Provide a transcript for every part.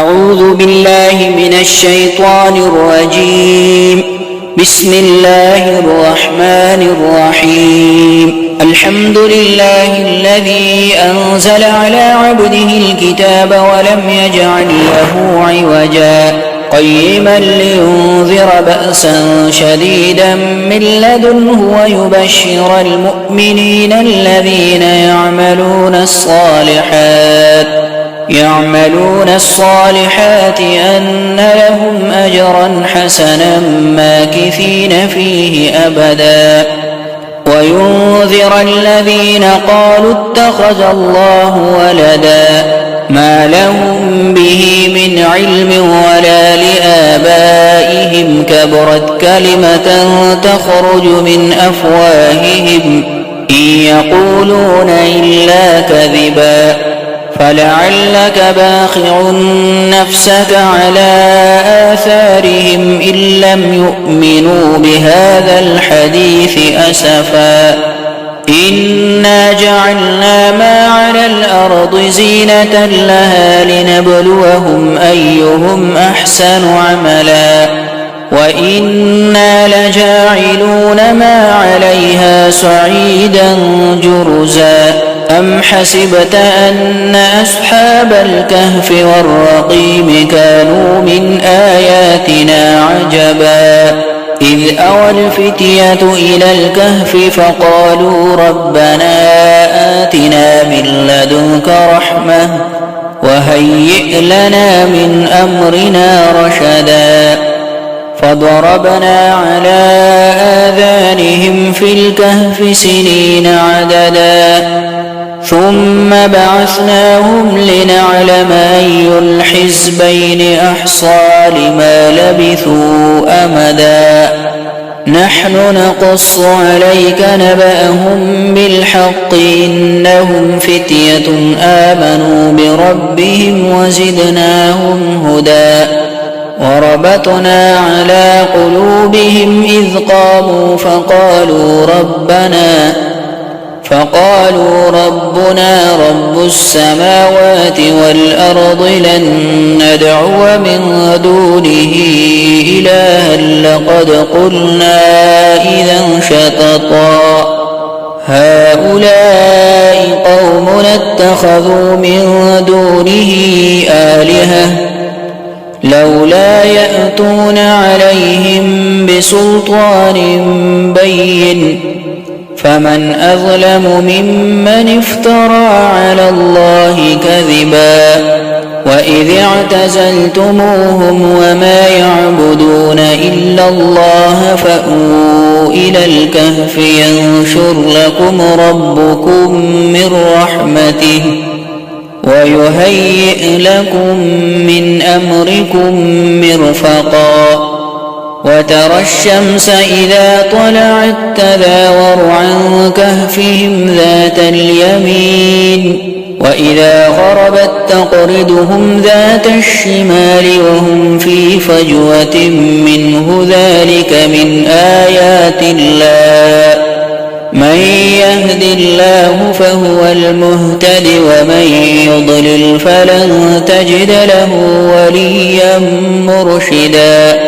أعوذ بالله من الشيطان الرجيم. بسم الله الرحمن الرحيم. الحمد لله الذي أنزل على عبده الكتاب ولم يجعل له عوجا قيما لينذر بأسا شديدا من لدنه ويبشر المؤمنين الذين يعملون الصالحات أن لهم أجرا حسنا ماكثين فيه أبدا وينذر الذين قالوا اتخذ الله ولدا ما لهم به من علم ولا لآبائهم كبرت كلمة تخرج من أفواههم إن يقولون إلا كذبا فلعلك باخع نفسك على آثارهم إن لم يؤمنوا بهذا الحديث أسفا إنا جعلنا ما على الأرض زينة لها لنبلوهم أيهم أحسن عملا وإنا لجاعلون ما عليها صعيدا جرزا أم حسبت أن أصحاب الكهف والرقيم كانوا من آياتنا عجبا إذ أوى الفتية إلى الكهف فقالوا ربنا آتنا من لدنك رحمة وهيئ لنا من أمرنا رشدا فضربنا على آذانهم في الكهف سنين عددا ثم بعثناهم لنعلم أي الحزبين أحصى لما لبثوا أمدا نحن نقص عليك نبأهم بالحق إنهم فتية آمنوا بربهم وزدناهم هدى وربطنا على قلوبهم إذ قاموا فقالوا ربنا رب السماوات والأرض لن ندعو من دونه إلها لقد قلنا إذا شططا هؤلاء قومنا اتخذوا من دونه آلهة لولا يأتون عليهم بسلطان بين فمن أظلم ممن افترى على الله كذبا وإذ اعتزلتموهم وما يعبدون إلا الله فأووا إلى الكهف ينشر لكم ربكم من رحمته ويهيئ لكم من أمركم مرفقا وترى الشمس إذا طلعت تزاور عن كهفهم ذات اليمين وإذا غربت تقرضهم ذات الشمال وهم في فجوة منه ذلك من آيات الله من يهد الله فهو المهتد ومن يضلل فلن تجد له وليا مرشدا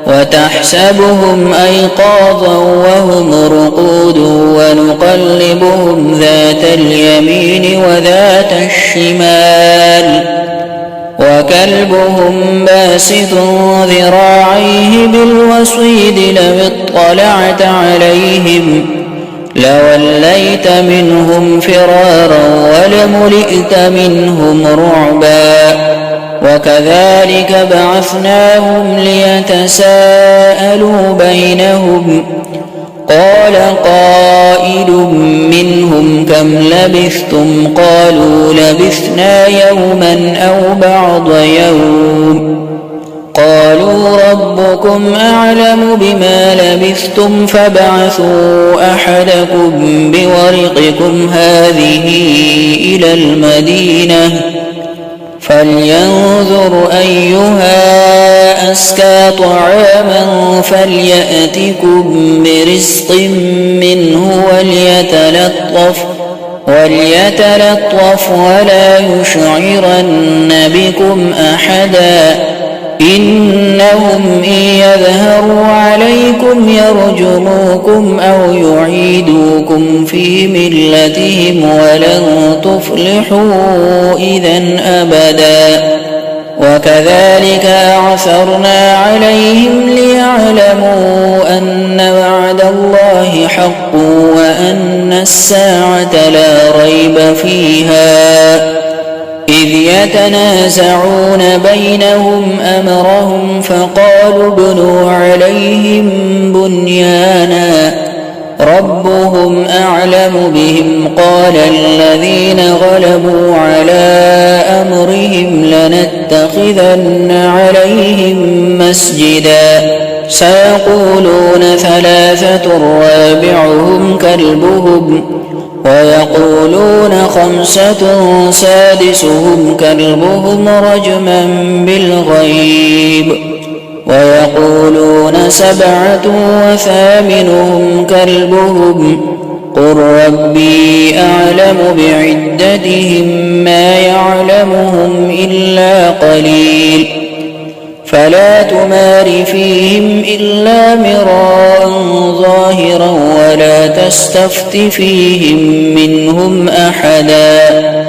وتحسبهم أيقاظا وهم رقود ونقلبهم ذات اليمين وذات الشمال وكلبهم باسط ذراعيه بالوصيد لو اطلعت عليهم لوليت منهم فرارا ولملئت منهم رعبا وكذلك بعثناهم ليتساءلوا بينهم قال قائل منهم كم لبثتم قالوا لبثنا يوما أو بعض يوم قالوا ربكم أعلم بما لبثتم فابعثوا أحدكم بورقكم هذه إلى المدينة فلينظر أيها أزكى طعاما فليأتكم برزق منه وليتلطف ولا يشعرن بكم أحدا إنهم إن يظهروا عليكم يرجموكم أو يعيدوكم في ملتهم ولن تفلحوا إذا أبدا وكذلك أعثرنا عليهم ليعلموا أن وعد الله حق وأن الساعة لا ريب فيها إذ يتنازعون بينهم أمرهم فقالوا ابنوا عليهم بنيانا ربهم أعلم بهم قال الذين غلبوا على أمرهم لنتخذن عليهم مسجدا سيقولون ثلاثة رابعهم كلبهم ويقولون خمسة سادسهم كلبهم رجما بالغيب ويقولون سبعة وثامنهم كلبهم قل ربي أعلم بعدتهم ما يعلمهم إلا قليل فلا تمار فيهم إلا مراء ظاهرا ولا تستفت فيهم منهم أحدا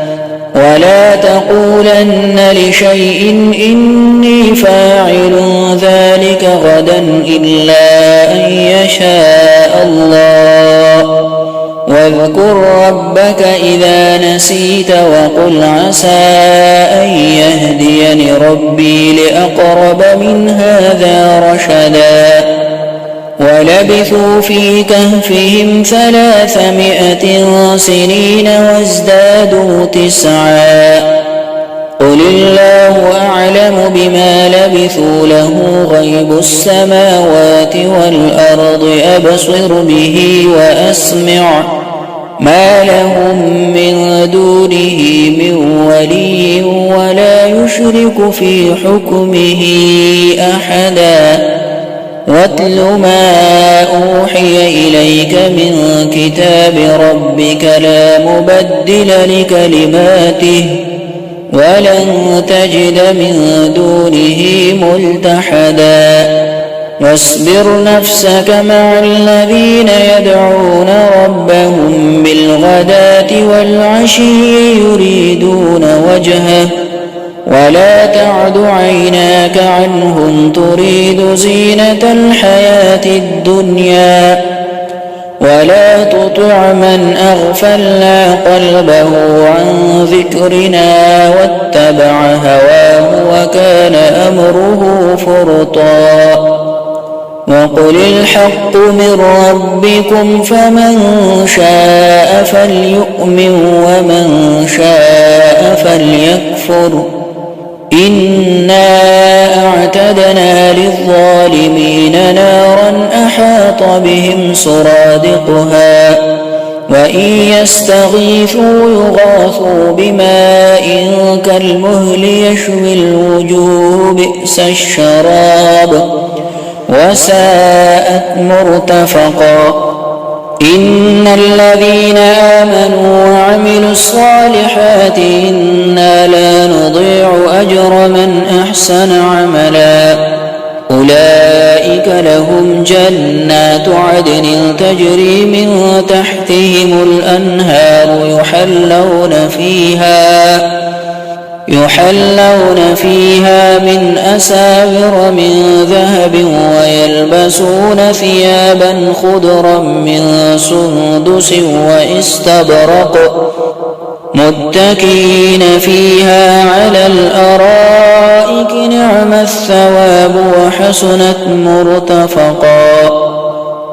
ولا تقولن لشيء إني فاعل ذلك غدا إلا أن يشاء الله واذكر ربك إذا نسيت وقل عسى أن يهديني ربي لأقرب من هذا رشدا ولبثوا في كهفهم 300 سنين وازدادوا 9 قل الله أعلم بما لبثوا له غيب السماوات والأرض أبصر به وأسمع ما لهم من دونه من ولي ولا يشرك في حكمه أحدا واتل ما أوحي إليك من كتاب ربك لا مبدل لكلماته ولن تجد من دونه ملتحدا واصبر نفسك مع الذين يدعون ربهم بالغداة والعشي يريدون وجهه ولا تعد عيناك عنهم تريد زينة الحياة الدنيا ولا تطع من أغفلنا قلبه عن ذكرنا واتبع هواه وكان أمره فرطا وقل الحق من ربكم فمن شاء فليؤمن ومن شاء فليكفر إنا أعتدنا للظالمين نارا أحاط بهم سرادقها وإن يستغيثوا يغاثوا بماء كالمهل يشوي الوجوه بئس الشراب وساءت مرتفقا إن الذين آمنوا وعملوا الصالحات إنا لا نضيع أجر من أحسن عملا أولئك لهم جنات عدن تجري من تحتهم الأنهار يحلون فيها من أساور من ذهب ويلبسون ثيابا خضرا من سندس واستبرق متكئين فيها على الأرائك نعم الثواب وحسنت مرتفقا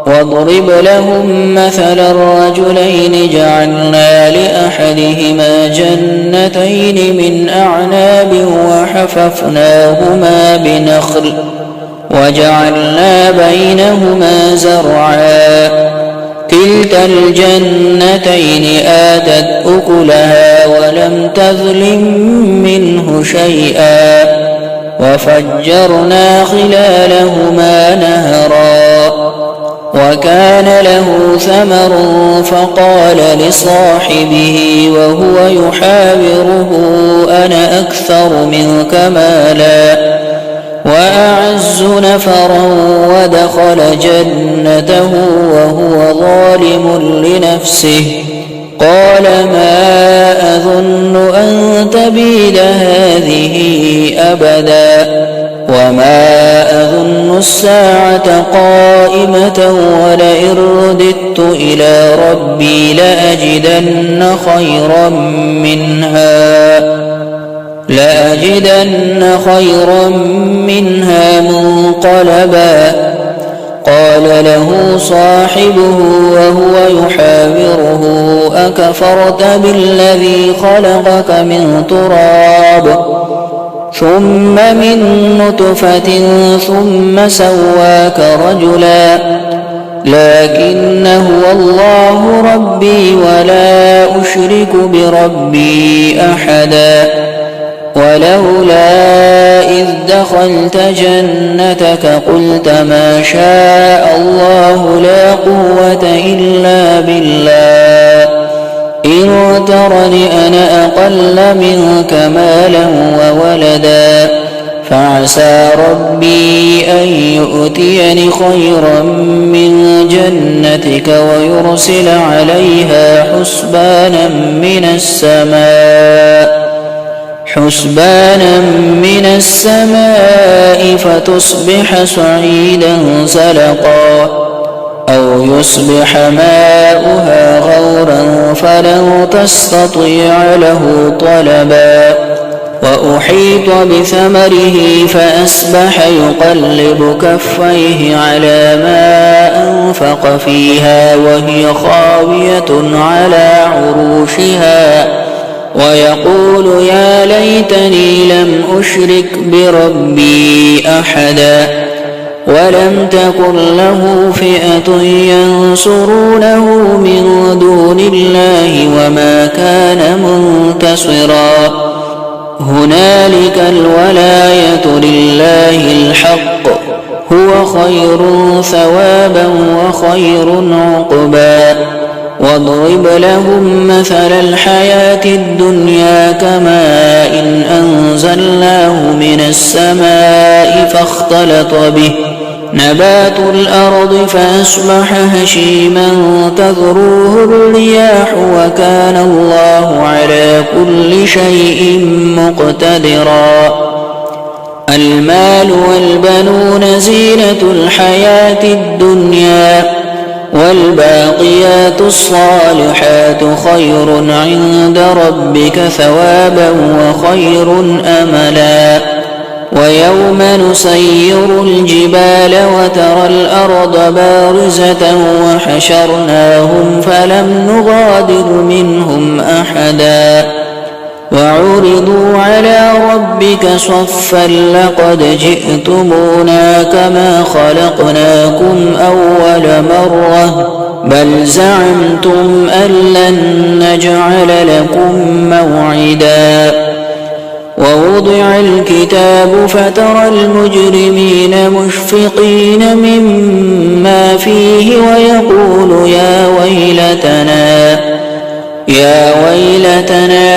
واضرب لهم مثل الرجلين جعلنا لأحدهما جنتين من أعناب وحففناهما بنخل وجعلنا بينهما زرعا كلتا الجنتين آتت أكلها ولم تظلم منه شيئا وفجرنا خلالهما نهرا وكان له له ثمر فقال لصاحبه وهو يحاوره أنا أكثر منك مالا وأعز نفرا ودخل جنته وهو ظالم لنفسه قال ما أظن أن تبيد هذه أبدا وما أظن الساعة قائمة ولئن رددت إلى ربي لأجدن خيرا منها منقلبا قال له صاحبه وهو يحاوره أكفرت بالذي خلقك من تراب ثم من نطفة ثم سواك رجلا لكن هو الله ربي ولا أشرك بربي أحدا ولولا إذ دخلت جنتك قلت ما شاء الله لا قوة إلا بالله إن ترني أنا أقل منك مالا وولدا فعسى ربي أن يؤتيني خيرا من جنتك ويرسل عليها حسبانا من السماء فتصبح صعيدا زلقا أو يصبح ماؤها غورا فلن تستطيع له طلبا وأحيط بثمره فأصبح يقلب كفيه على ما أنفق فيها وهي خاوية على عروشها ويقول يا ليتني لم أشرك بربي أحدا ولم تكن له فئة ينصرونه من دون الله وما كان منتصرا هنالك الولاية لله الحق هو خير ثوابا وخير عقبا واضرب لهم مثل الحياة الدنيا كماء إن أنزلناه من السماء فاختلط به نبات الأرض فأصبح هشيما تذروه الرياح وكان الله على كل شيء مقتدرا المال والبنون زينة الحياة الدنيا والباقيات الصالحات خير عند ربك ثوابا وخير أملا ويوم نسير الجبال وترى الأرض بارزة وحشرناهم فلم نغادر منهم أحدا وعرضوا على ربك صفا لقد جئتمونا كما خلقناكم أول مرة بل زعمتم أن لن نجعل لكم موعدا ووضع الكتاب فترى المجرمين مشفقين مما فيه ويقول يا ويلتنا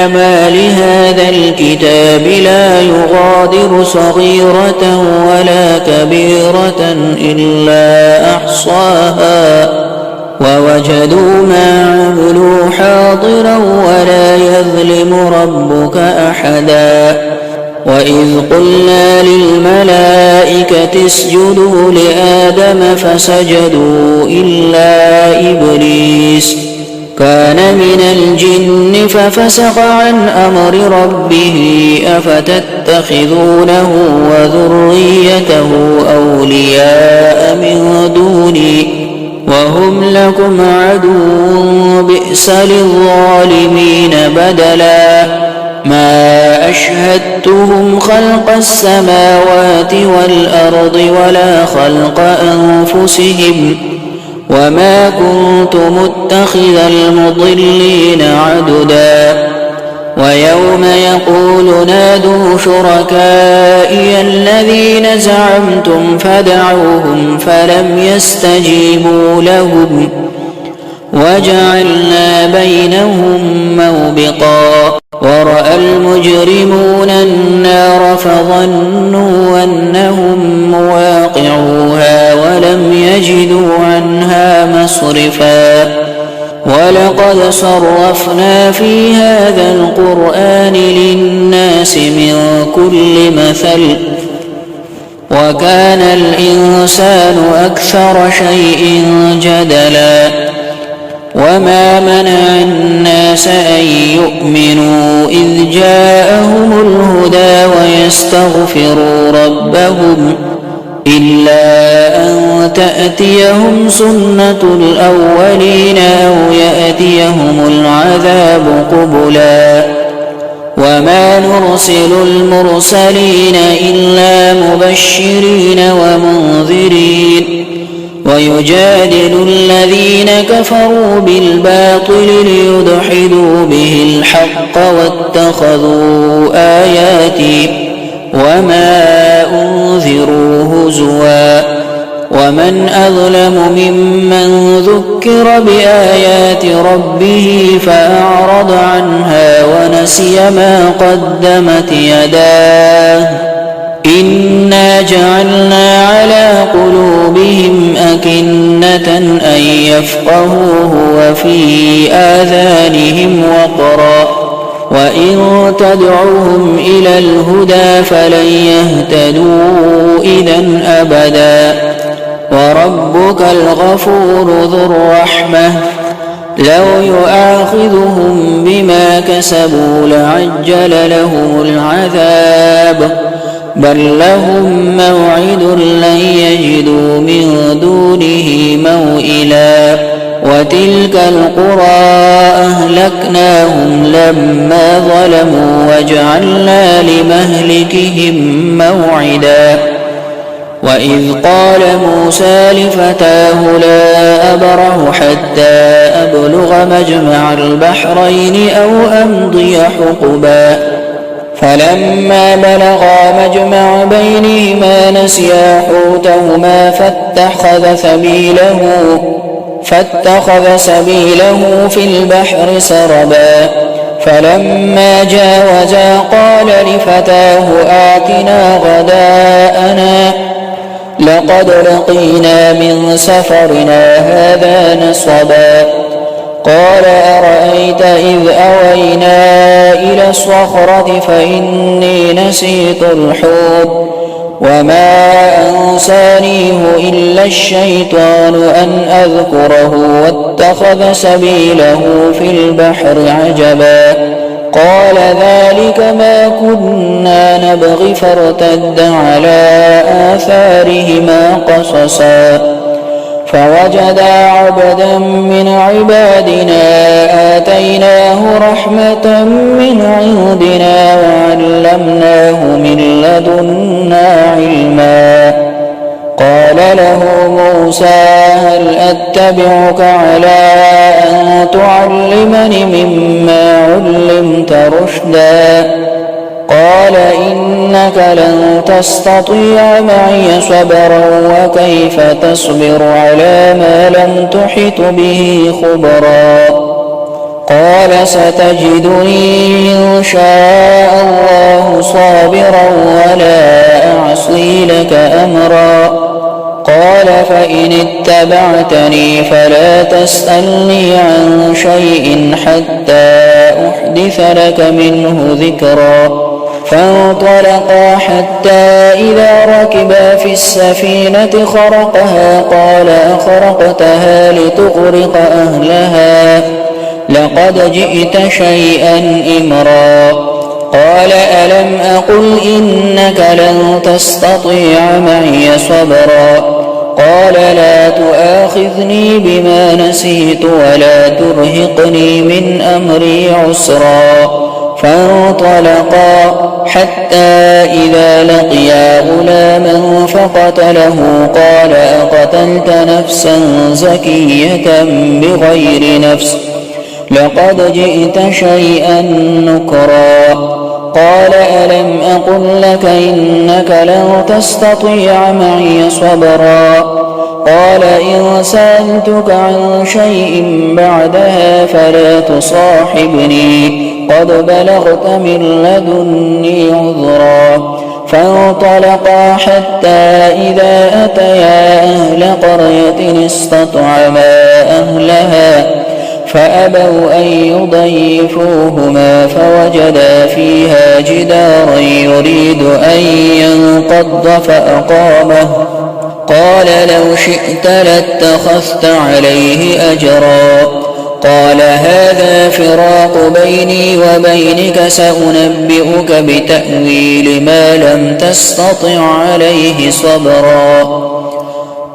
ما لهذا الكتاب لا يغادر صغيرة ولا كبيرة إلا أحصاها ووجدوا ما عملوا حاضرا ولا يظلم ربك أحدا وإذ قلنا للملائكة اسجدوا لآدم فسجدوا إلا إبليس كان من الجن ففسق عن أمر ربه أفتتخذونه وذريته أولياء من دوني وهم لكم عدو بئس للظالمين بدلا ما أشهدتهم خلق السماوات والأرض ولا خلق أنفسهم وما كنت متخذ المضلين عددا ويوم يقول نادوا شركائي الذين زعمتم فدعوهم فلم يستجيبوا لهم وجعلنا بينهم موبقا ورأى المجرمون النار فظنوا أنهم مواقعوها ولم يجدوا عنها مصرفا ولقد صرفنا في هذا القرآن للناس من كل مثل وكان الإنسان أكثر شيء جدلا وما منع الناس أن يؤمنوا إذ جاءهم الهدى ويستغفروا ربهم إلا أن تأتيهم سنة الأولين أو يأتيهم العذاب قبلا وما نرسل المرسلين إلا مبشرين ومنذرين ويجادل الذين كفروا بالباطل ليدحضوا به الحق واتخذوا آياتي وما أنذروا هزوا ومن أظلم ممن ذكر بآيات ربه فأعرض عنها ونسي ما قدمت يداه إنا جعلنا على قلوبهم أكنة أن يفقهوه وفي آذانهم وقرا وإن تدعوهم إلى الهدى فلن يهتدوا إذا أبدا وربك الغفور ذو الرحمة لو يؤاخذهم بما كسبوا لعجل لهم العذاب بل لهم موعد لن يجدوا من دونه موئلا وتلك القرى أهلكناهم لما ظلموا وجعلنا لمهلكهم موعدا وإذ قال موسى لفتاه لا أبرح حتى أبلغ مجمع البحرين أو أمضي حقبا فلما بلغا مجمع بينهما نسيا حوتهما فاتخذ سبيله في البحر سربا فلما جاوزا قال لفتاه آتنا غداءنا لقد لقينا من سفرنا هذا نصبا قال أرأيت إذ أوينا إلى الصخرة فإني نسيت الحوت وما أنسانيه إلا الشيطان أن أذكره واتخذ سبيله في البحر عجبا قال ذلك ما كنا نبغي فارتد على آثارهما قصصا فوجدا عبدا من عبادنا آتيناه رحمة من عندنا وعلمناه من لدنا علما قال له موسى هل أتبعك على أن تعلمني مما علمت رشدا قال إنك لن تستطيع معي صبرا وكيف تصبر على ما لم تحط به خبرا قال ستجدني إن شاء الله صابرا ولا أعصي لك أمرا قال فإن اتبعتني فلا تسألني عن شيء حتى أحدث لك منه ذكرا فانطلقا حتى إذا ركبا في السفينة خرقها قال أخرقتها لتغرق أهلها لقد جئت شيئا إمرا قال ألم أقل إنك لن تستطيع معي صبرا قال لا تؤاخذني بما نسيت ولا ترهقني من أمري عسرا فانطلقا حتى إذا لقيا غلاما فقتله قال أقتلت نفسا زكية بغير نفس لقد جئت شيئا نكرا قال ألم أقل لك إنك لن تستطيع معي صبرا قال إن سألتك عن شيء بعدها فلا تصاحبني قد بلغت من لدني عذرا فانطلقا حتى إذا أتيا أهل قرية استطعما أهلها فأبوا أن يضيفوهما فوجدا فيها جدارا يريد أن ينقض فأقامه قال لو شئت لاتخذت عليه أجرا قال هذا فراق بيني وبينك سأنبئك بتأويل ما لم تستطع عليه صبرا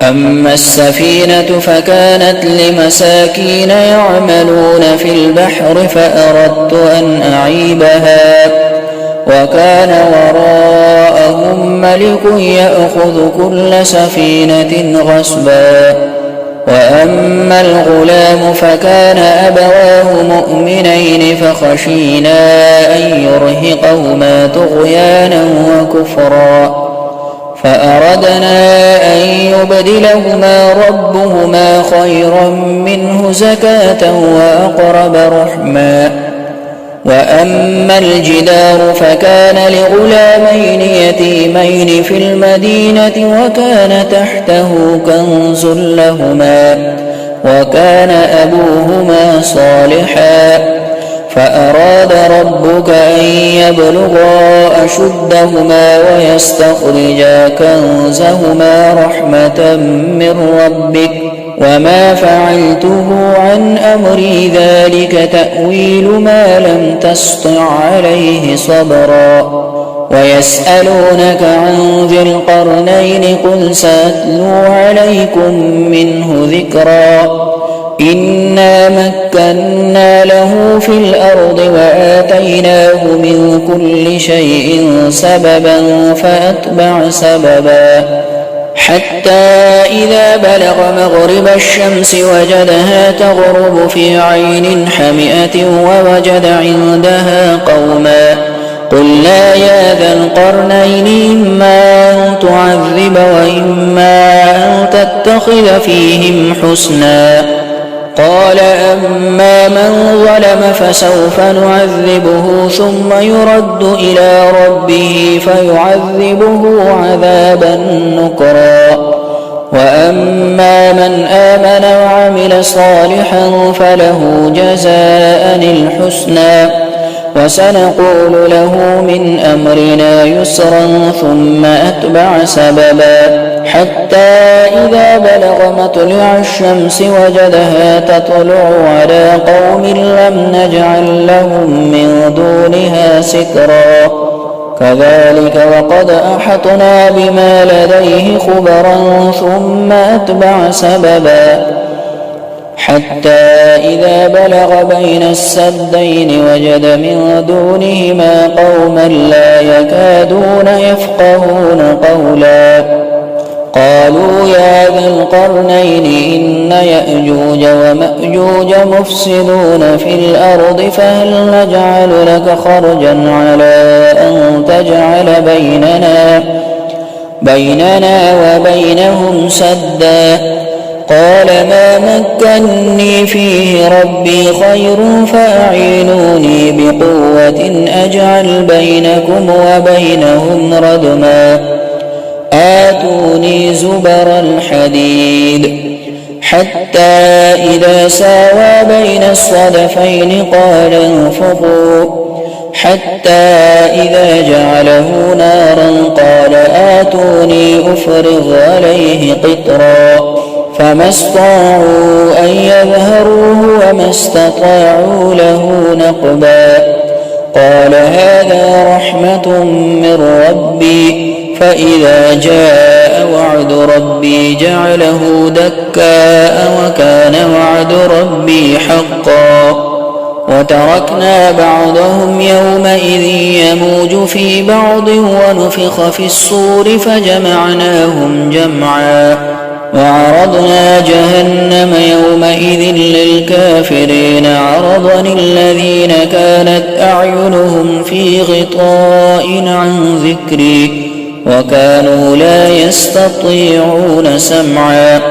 أما السفينة فكانت لمساكين يعملون في البحر فأردت أن أعيبها وكان وراءهم ملك يأخذ كل سفينة غصبا وأما الغلام فكان أبواه مؤمنين فخشينا أن يرهقهما طغيانا وكفرا فأردنا أن يبدلهما ربهما خيرا منه زكاة وأقرب رحما وأما الجدار فكان لغلامين يتيمين في المدينة وكان تحته كنز لهما وكان أبوهما صالحا فأراد ربك أن يبلغا أشدهما ويستخرجا كنزهما رحمة من ربك وما فعلته عن أمري ذلك تأويل ما لم تسطع عليه صبرا ويسألونك عن ذي القرنين قل سأتلو عليكم منه ذكرا إنا مكنا له في الأرض وآتيناه من كل شيء سببا فأتبع سببا حتى إذا بلغ مغرب الشمس وجدها تغرب في عين حمئة ووجد عندها قوما قلنا يا ذا القرنين إما أن تعذب وإما أن تتخذ فيهم حسنا قال أما من ظلم فسوف نعذبه ثم يرد إلى ربه فيعذبه عذابا نكرا وأما من آمن وعمل صالحا فله جزاء الحسنى وسنقول له من أمرنا يسرا ثم أتبع سببا حتى إذا بلغ مطلع الشمس وجدها تطلع على قوم لم نجعل لهم من دونها سترا كذلك وقد أحطنا بما لديه خبرا ثم أتبع سببا حتى إذا بلغ بين السدين وجد من دونهما قوما لا يكادون يفقهون قولا قالوا يا ذا القرنين إن يأجوج ومأجوج مفسدون في الأرض فهل نجعل لك خرجا على أن تجعل بيننا وبينهم سدا قال ما مكني فيه ربي خير فأعينوني بقوة أجعل بينكم وبينهم ردما آتوني زبر الحديد حتى إذا ساوى بين الصدفين قال انفخوا حتى إذا جعله نارا قال آتوني أفرغ عليه قطرا فما استطاعوا أن يظهروه وما استطاعوا له نقبا قال هذا رحمة من ربي فإذا جاء وعد ربي جعله دكاء وكان وعد ربي حقا وتركنا بعضهم يومئذ يموج في بعض ونفخ في الصور فجمعناهم جمعا وعرضنا جهنم يومئذ للكافرين عرضا الذين كانت أعينهم في غطاء عن ذكري وكانوا لا يستطيعون سمعا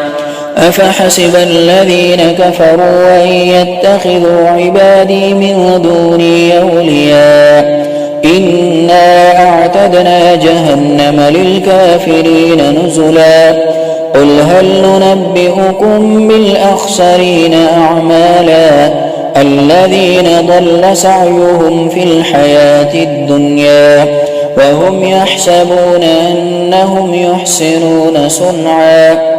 أفحسب الذين كفروا أن يتخذوا عبادي من دوني أولياء إنا أعتدنا جهنم للكافرين نزلا قل هل ننبئكم بالأخسرين أعمالا الذين ضل سعيهم في الحياة الدنيا وهم يحسبون أنهم يحسنون صنعا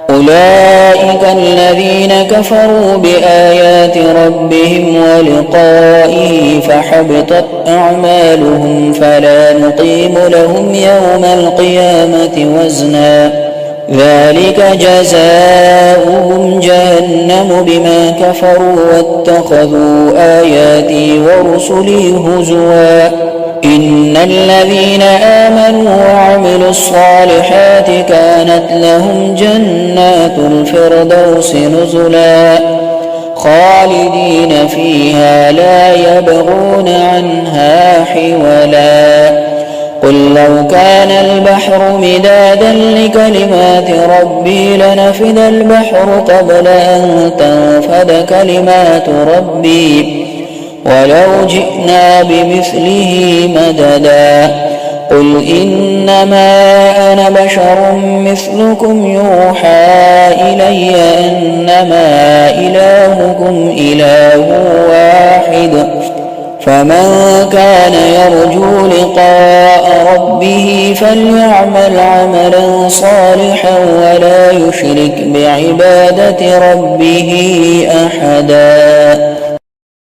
أولئك الذين كفروا بآيات ربهم ولقائه فحبطت أعمالهم فلا نقيم لهم يوم القيامة وزنا ذلك جزاؤهم جهنم بما كفروا واتخذوا آياتي ورسلي هزوا إن الذين آمنوا وعملوا الصالحات كانت لهم جنات الفردوس نزلا خالدين فيها لا يبغون عنها حولا قل لو كان البحر مدادا لكلمات ربي لنفد البحر قبل أن تنفد كلمات ربي ولو جئنا بمثله مددا قل إنما أنا بشر مثلكم يوحى إلي أنما إلهكم إله واحد فمن كان يرجو لقاء ربه فليعمل عملا صالحا ولا يشرك بعبادة ربه أحدا.